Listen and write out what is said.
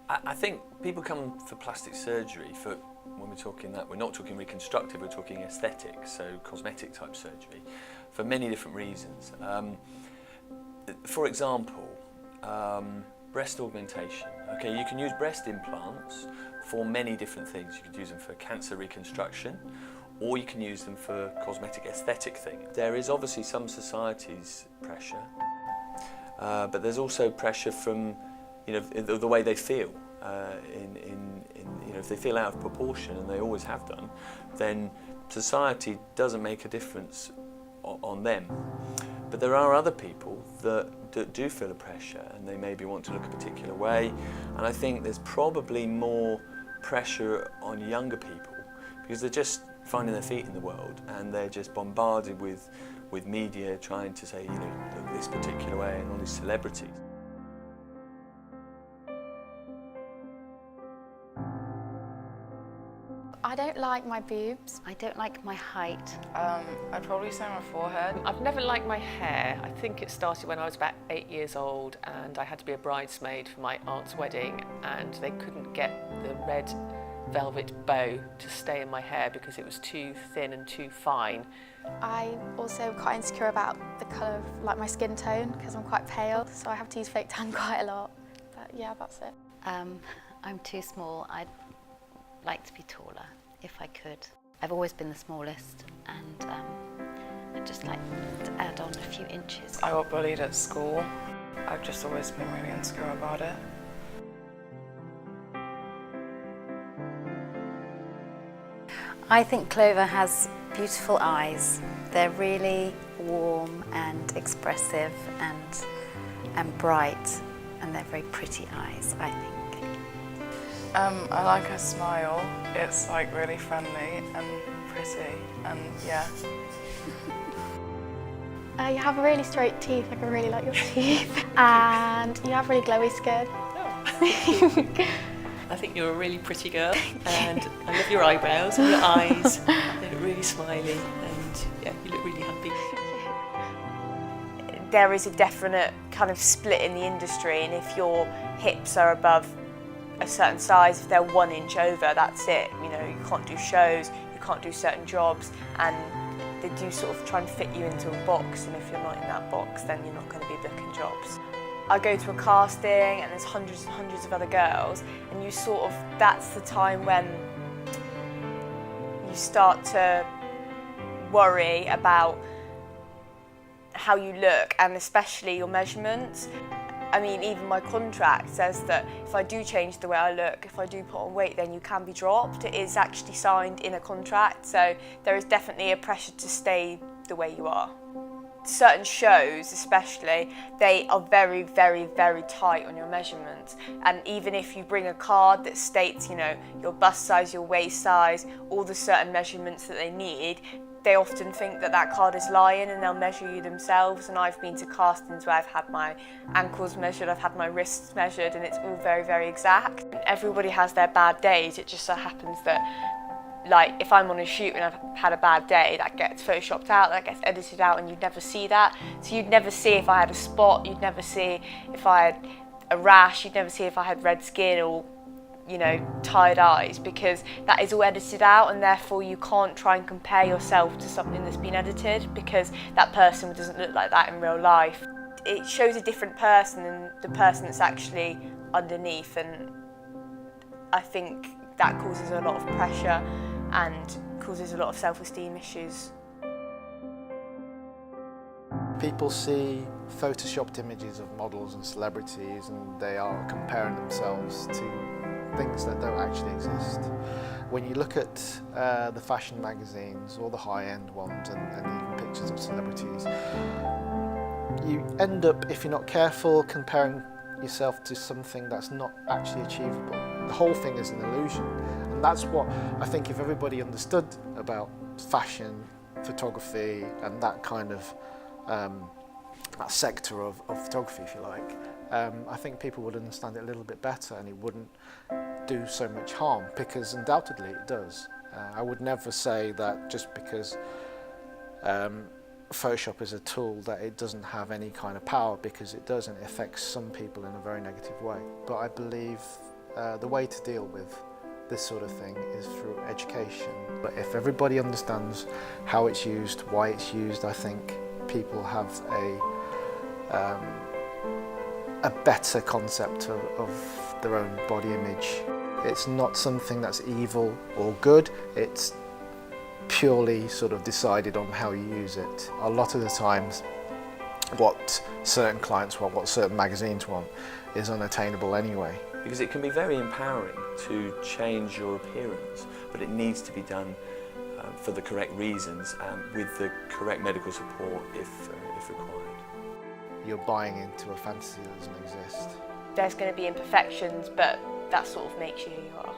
I think people come for plastic surgery for, when we're talking that, we're not talking reconstructive, we're talking aesthetic, so cosmetic type surgery, for many different reasons. For example, breast augmentation. Okay, you can use breast implants for many different things. You could use them for cancer reconstruction, or you can use them for cosmetic aesthetic things. There is obviously some society's pressure, but there's also pressure from, you know, the way they feel. You know, if they feel out of proportion, and they always have done, then society doesn't make a difference on them. But there are other people that do feel a pressure, and they maybe want to look a particular way. And I think there's probably more pressure on younger people because they're just finding their feet in the world, and they're just bombarded with media trying to say, you know, look this particular way, and all these celebrities. I don't like my boobs. I don't like my height. I'd probably say my forehead. I've never liked my hair. I think it started when I was about 8 years old, and I had to be a bridesmaid for my aunt's wedding, and they couldn't get the red velvet bow to stay in my hair because it was too thin and too fine. I'm also quite insecure about the colour of like my skin tone because I'm quite pale, so I have to use fake tan quite a lot. But yeah, that's it. I'm too small. I'd like to be taller if I could. I've always been the smallest, and I'd just like to add on a few inches. I got bullied at school. I've just always been really insecure about it. I think Clover has beautiful eyes. They're really warm and expressive and bright, and they're very pretty eyes, I think. I like her smile. It's like really friendly and pretty, and yeah. You have really straight teeth, like I really like your teeth. And you have really glowy skin. Oh. I think you're a really pretty girl, and I love your eyebrows and your eyes. They look really smiley, and yeah, you look really happy. There is a definite kind of split in the industry, and if your hips are above a certain size, if they're 1 inch over, that's it. You know, you can't do shows, you can't do certain jobs, and they do sort of try and fit you into a box, and if you're not in that box, then you're not going to be booking jobs. I go to a casting and there's hundreds and hundreds of other girls, and you sort of, that's the time when you start to worry about how you look, and especially your measurements. I mean, even my contract says that if I do change the way I look, if I do put on weight, then you can be dropped. It is actually signed in a contract, so there is definitely a pressure to stay the way you are. Certain shows especially, they are very, very, very tight on your measurements, and even if you bring a card that states, you know, your bust size, your waist size, all the certain measurements that they need, they often think that that card is lying, and they'll measure you themselves. And I've been to castings where I've had my ankles measured, I've had my wrists measured, and it's all very, very exact. Everybody has their bad days. It just so happens that, like, if I'm on a shoot and I've had a bad day, that gets photoshopped out, that gets edited out, and you'd never see that. So you'd never see if I had a spot, you'd never see if I had a rash, you'd never see if I had red skin or, you know, tired eyes, because that is all edited out, and therefore you can't try and compare yourself to something that's been edited, because that person doesn't look like that in real life. It shows a different person than the person that's actually underneath, and I think that causes a lot of pressure and causes a lot of self-esteem issues. People see photoshopped images of models and celebrities, and they are comparing themselves to things that don't actually exist. When you look at the fashion magazines, or the high-end ones, and even pictures of celebrities, you end up, if you're not careful, comparing yourself to something that's not actually achievable. The whole thing is an illusion, and that's what I think, if everybody understood about fashion, photography, and that kind of that sector of photography, if you like, I think people would understand it a little bit better, and it wouldn't do so much harm, because undoubtedly it does. I would never say that just because Photoshop is a tool that it doesn't have any kind of power, because it does, and it affects some people in a very negative way. But I believe the way to deal with this sort of thing is through education. But if everybody understands how it's used, why it's used, I think people have a better concept of their own body image. It's not something that's evil or good, it's purely sort of decided on how you use it. A lot of the times what certain clients want, what certain magazines want, is unattainable anyway. Because it can be very empowering to change your appearance, but it needs to be done for the correct reasons and with the correct medical support if required. You're buying into a fantasy that doesn't exist. There's going to be imperfections, but that sort of makes you who you are.